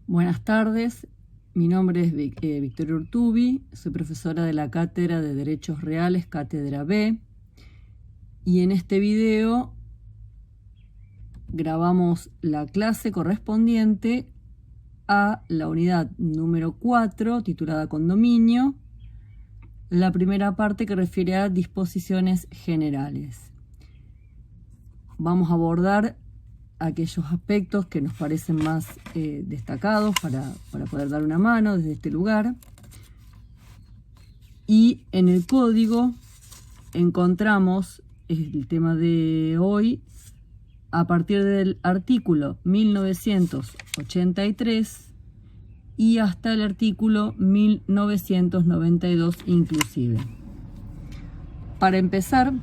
Buenas tardes, mi nombre es Victoria Urtubi, soy profesora de la Cátedra de Derechos Reales, Cátedra B, y en este video grabamos la clase correspondiente a la unidad número 4, titulada Condominio, la primera parte que refiere a disposiciones generales. Vamos a abordar aquellos aspectos que nos parecen más destacados para poder dar una mano desde este lugar. Y en el código encontramos el tema de hoy a partir del artículo 1983 y hasta el artículo 1992 inclusive. Para empezar,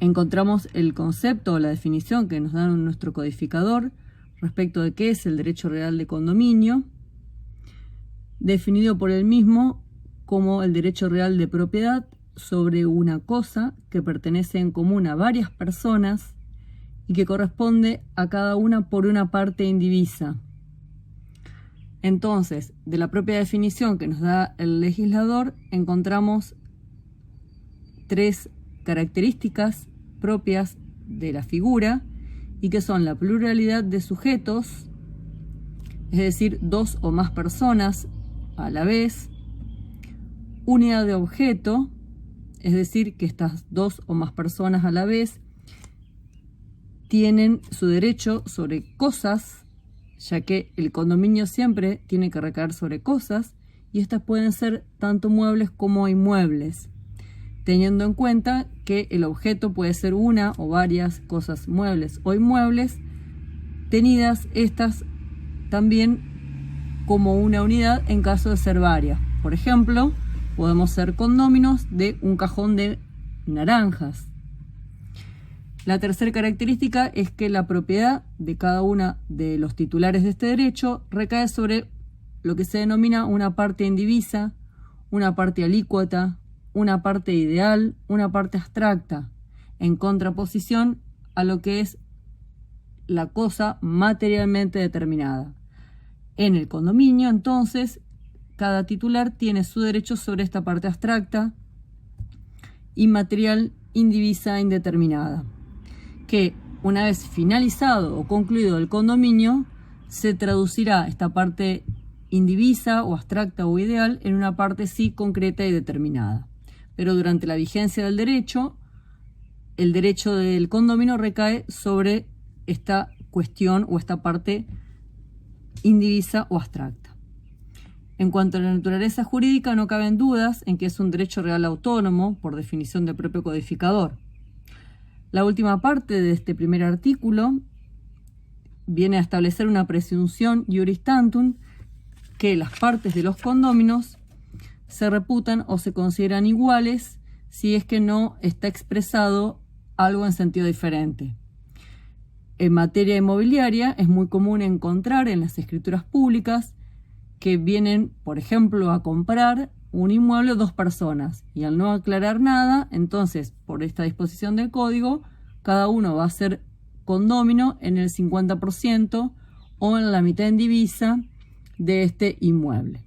encontramos el concepto o la definición que nos da nuestro codificador respecto de qué es el derecho real de condominio, definido por él mismo como el derecho real de propiedad sobre una cosa que pertenece en común a varias personas y que corresponde a cada una por una parte indivisa. Entonces, de la propia definición que nos da el legislador, encontramos tres características propias de la figura y que son la pluralidad de sujetos, es decir, dos o más personas a la vez, unidad de objeto, es decir, que estas dos o más personas a la vez tienen su derecho sobre cosas, ya que el condominio siempre tiene que recaer sobre cosas y estas pueden ser tanto muebles como inmuebles, teniendo en cuenta que el objeto puede ser una o varias cosas muebles o inmuebles, tenidas estas también como una unidad en caso de ser varias. Por ejemplo, podemos ser condóminos de un cajón de naranjas. La tercera característica es que la propiedad de cada una de los titulares de este derecho recae sobre lo que se denomina una parte indivisa, una parte alícuota, una parte ideal, una parte abstracta, en contraposición a lo que es la cosa materialmente determinada. En el condominio, entonces, cada titular tiene su derecho sobre esta parte abstracta, inmaterial, indivisa, indeterminada, que una vez finalizado o concluido el condominio, se traducirá esta parte indivisa o abstracta o ideal en una parte sí concreta y determinada. Pero durante la vigencia del derecho, el derecho del condominio recae sobre esta cuestión o esta parte indivisa o abstracta. En cuanto a la naturaleza jurídica, no caben dudas en que es un derecho real autónomo, por definición del propio codificador. La última parte de este primer artículo viene a establecer una presunción iuris tantum que las partes de los condóminos se reputan o se consideran iguales si es que no está expresado algo en sentido diferente. En materia inmobiliaria es muy común encontrar en las escrituras públicas que vienen, por ejemplo, a comprar un inmueble dos personas y al no aclarar nada, entonces por esta disposición del código, cada uno va a ser condómino en el 50% o en la mitad indivisa de este inmueble.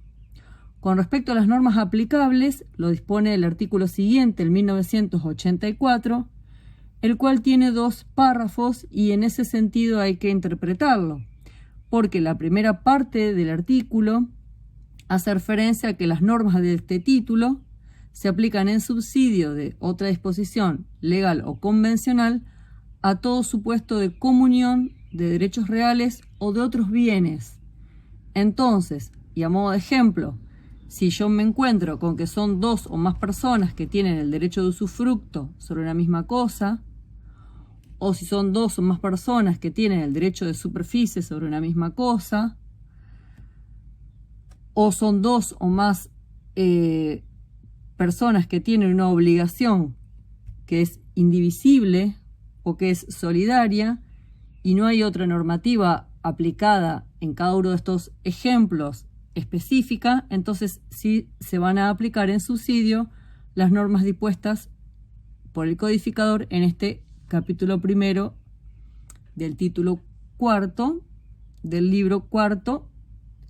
Con respecto a las normas aplicables, lo dispone el artículo siguiente, el 1984, el cual tiene dos párrafos y en ese sentido hay que interpretarlo, porque la primera parte del artículo hace referencia a que las normas de este título se aplican en subsidio de otra disposición legal o convencional a todo supuesto de comunión de derechos reales o de otros bienes. Entonces, y a modo de ejemplo, si yo me encuentro con que son dos o más personas que tienen el derecho de usufructo sobre una misma cosa, o si son dos o más personas que tienen el derecho de superficie sobre una misma cosa, o son dos o más personas que tienen una obligación que es indivisible o que es solidaria, y no hay otra normativa aplicada en cada uno de estos ejemplos específica, entonces sí se van a aplicar en subsidio las normas dispuestas por el codificador en este capítulo primero del título cuarto del libro cuarto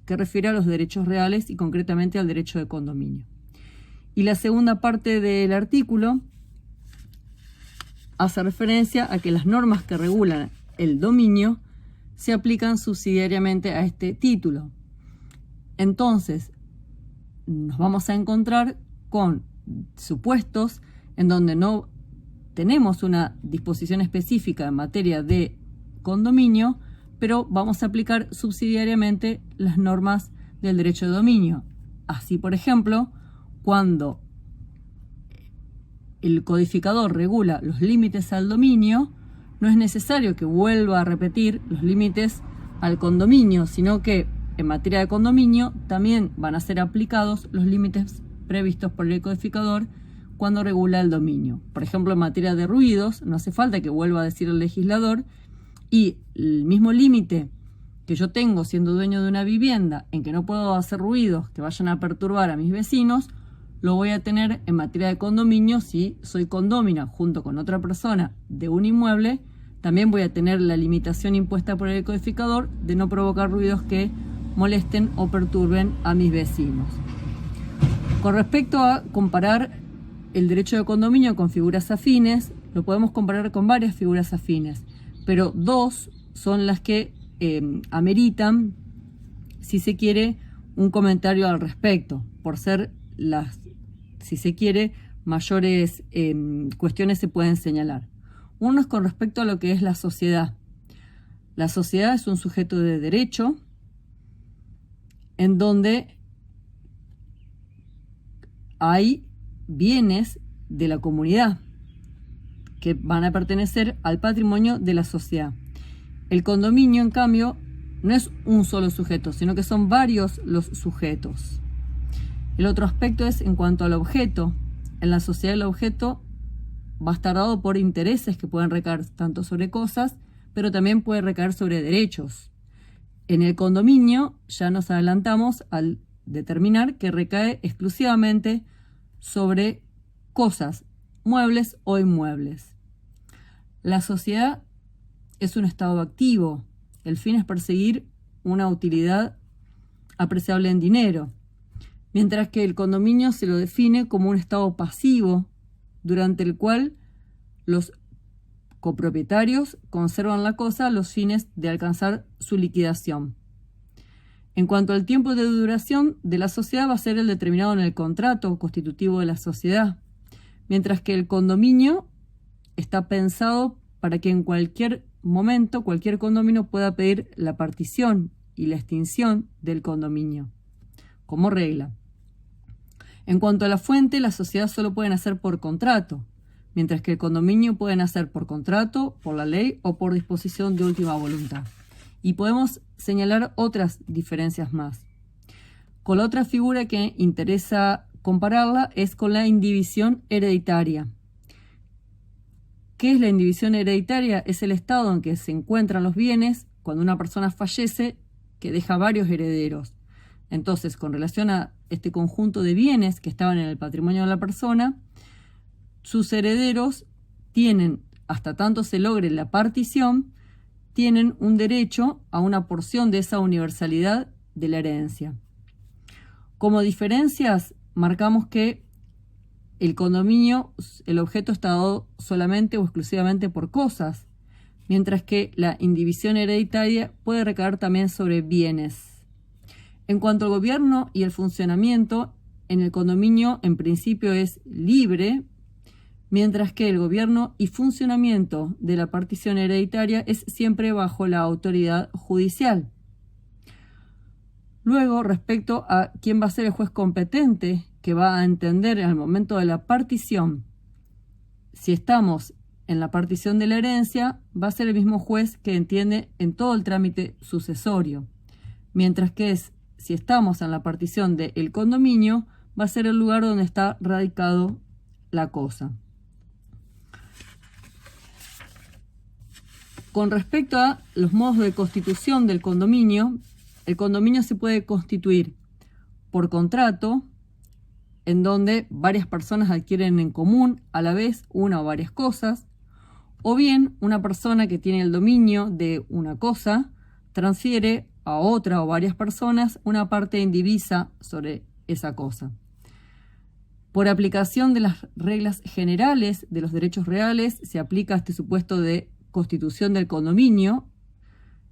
que refiere a los derechos reales y concretamente al derecho de condominio. Y la segunda parte del artículo hace referencia a que las normas que regulan el dominio se aplican subsidiariamente a este título. Entonces, nos vamos a encontrar con supuestos en donde no tenemos una disposición específica en materia de condominio, pero vamos a aplicar subsidiariamente las normas del derecho de dominio. Así, por ejemplo, cuando el codificador regula los límites al dominio, no es necesario que vuelva a repetir los límites al condominio, sino que en materia de condominio también van a ser aplicados los límites previstos por el codificador cuando regula el dominio. Por ejemplo, en materia de ruidos, no hace falta que vuelva a decir el legislador, y el mismo límite que yo tengo siendo dueño de una vivienda en que no puedo hacer ruidos que vayan a perturbar a mis vecinos, lo voy a tener en materia de condominio. Si soy condómina junto con otra persona de un inmueble, también voy a tener la limitación impuesta por el codificador de no provocar ruidos que molesten o perturben a mis vecinos. Con respecto a comparar el derecho de condominio con figuras afines, lo podemos comparar con varias figuras afines, pero dos son las que ameritan, si se quiere, un comentario al respecto, por ser las, si se quiere, mayores cuestiones se pueden señalar. Uno es con respecto a lo que es la sociedad. La sociedad es un sujeto de derecho en donde hay bienes de la comunidad que van a pertenecer al patrimonio de la sociedad. El condominio, en cambio, no es un solo sujeto, sino que son varios los sujetos. El otro aspecto es en cuanto al objeto. En la sociedad el objeto va a estar dado por intereses que pueden recaer tanto sobre cosas, pero también puede recaer sobre derechos. En el condominio ya nos adelantamos al determinar que recae exclusivamente sobre cosas, muebles o inmuebles. La sociedad es un estado activo. El fin es perseguir una utilidad apreciable en dinero, mientras que el condominio se lo define como un estado pasivo, durante el cual los copropietarios conservan la cosa a los fines de alcanzar su liquidación. En cuanto al tiempo de duración de la sociedad, va a ser el determinado en el contrato constitutivo de la sociedad, mientras que el condominio está pensado para que en cualquier momento cualquier condominio pueda pedir la partición y la extinción del condominio, como regla. En cuanto a la fuente, la sociedad solo puede nacer por contrato, mientras que el condominio puede nacer por contrato, por la ley o por disposición de última voluntad. Y podemos señalar otras diferencias más. Con la otra figura que interesa compararla es con la indivisión hereditaria. ¿Qué es la indivisión hereditaria? Es el estado en que se encuentran los bienes cuando una persona fallece que deja varios herederos. Entonces, con relación a este conjunto de bienes que estaban en el patrimonio de la persona, sus herederos tienen, hasta tanto se logre la partición, tienen un derecho a una porción de esa universalidad de la herencia. Como diferencias, marcamos que el condominio, el objeto está dado solamente o exclusivamente por cosas, mientras que la indivisión hereditaria puede recaer también sobre bienes. En cuanto al gobierno y el funcionamiento, en el condominio en principio es libre, mientras que el gobierno y funcionamiento de la partición hereditaria es siempre bajo la autoridad judicial. Luego, respecto a quién va a ser el juez competente que va a entender en el momento de la partición, si estamos en la partición de la herencia, va a ser el mismo juez que entiende en todo el trámite sucesorio, mientras que si estamos en la partición del condominio, va a ser el lugar donde está radicado la cosa. Con respecto a los modos de constitución del condominio, el condominio se puede constituir por contrato, en donde varias personas adquieren en común a la vez una o varias cosas, o bien una persona que tiene el dominio de una cosa transfiere a otra o varias personas una parte indivisa sobre esa cosa. Por aplicación de las reglas generales de los derechos reales, se aplica este supuesto de constitución del condominio,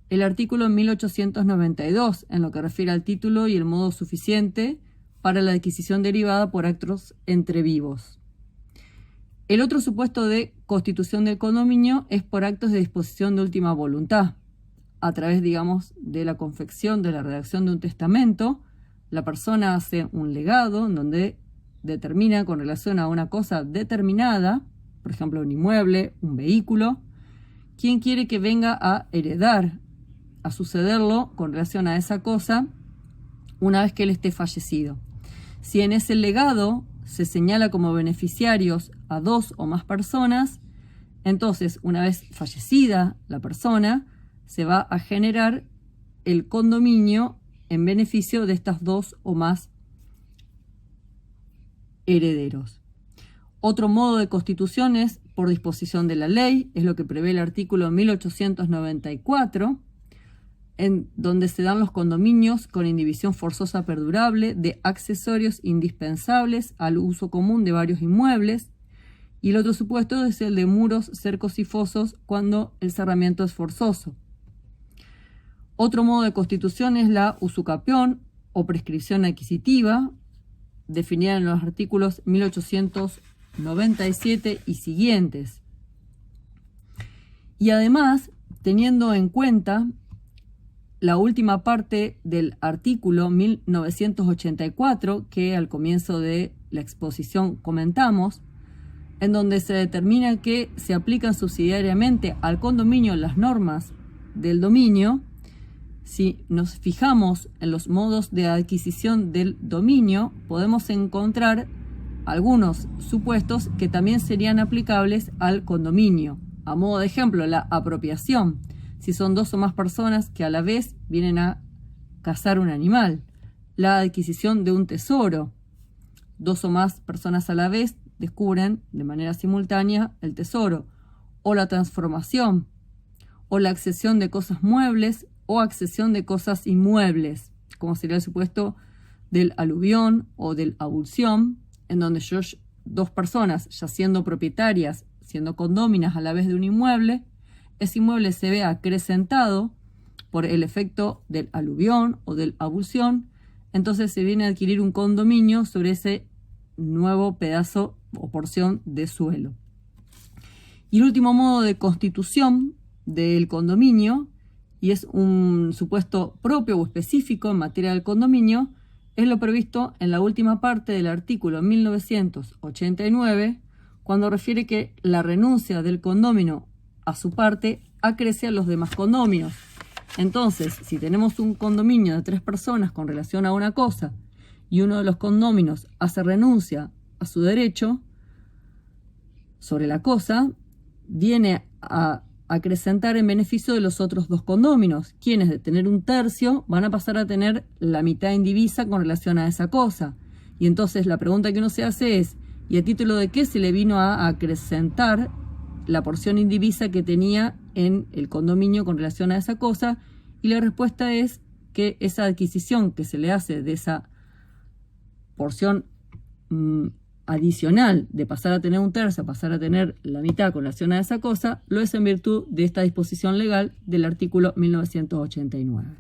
el artículo 1892, en lo que refiere al título y el modo suficiente para la adquisición derivada por actos entre vivos. El otro supuesto de constitución del condominio es por actos de disposición de última voluntad, a través, digamos, de la confección, de la redacción de un testamento. La persona hace un legado en donde determina con relación a una cosa determinada, por ejemplo, un inmueble, un vehículo, quién quiere que venga a heredar, a sucederlo con relación a esa cosa una vez que él esté fallecido. Si en ese legado se señala como beneficiarios a 2 o más personas, entonces, una vez fallecida la persona, se va a generar el condominio en beneficio de estas 2 o más herederos. Otro modo de constitución es por disposición de la ley, es lo que prevé el artículo 1894, en donde se dan los condominios con indivisión forzosa perdurable de accesorios indispensables al uso común de varios inmuebles, y el otro supuesto es el de muros, cercos y fosos cuando el cerramiento es forzoso. Otro modo de constitución es la usucapión o prescripción adquisitiva, definida en los artículos 1897 y siguientes. Y además, teniendo en cuenta la última parte del artículo 1984, que al comienzo de la exposición comentamos, en donde se determina que se aplican subsidiariamente al condominio las normas del dominio. Si nos fijamos en los modos de adquisición del dominio, podemos encontrar algunos supuestos que también serían aplicables al condominio. A modo de ejemplo, la apropiación, si son 2 o más personas que a la vez vienen a cazar un animal. La adquisición de un tesoro, 2 o más personas a la vez descubren de manera simultánea el tesoro. O la transformación, o la accesión de cosas muebles o accesión de cosas inmuebles, como sería el supuesto del aluvión o del abulsión, en donde 2 personas, ya siendo propietarias, siendo condóminas a la vez de un inmueble, ese inmueble se ve acrecentado por el efecto del aluvión o del abulsión, entonces se viene a adquirir un condominio sobre ese nuevo pedazo o porción de suelo. Y el último modo de constitución del condominio, y es un supuesto propio o específico en materia del condominio, es lo previsto en la última parte del artículo 1989, cuando refiere que la renuncia del condómino a su parte acrece a los demás condóminos. Entonces, si tenemos un condominio de 3 personas con relación a una cosa y uno de los condóminos hace renuncia a su derecho sobre la cosa, viene a acrecentar en beneficio de los otros 2 condóminos, quienes de tener 1/3 van a pasar a tener la mitad indivisa con relación a esa cosa. Y entonces la pregunta que uno se hace es, ¿y a título de qué se le vino a acrecentar la porción indivisa que tenía en el condominio con relación a esa cosa? Y la respuesta es que esa adquisición que se le hace de esa porción adicional de pasar a tener 1/3 a pasar a tener la mitad con relación a esa cosa, lo es en virtud de esta disposición legal del artículo 1989.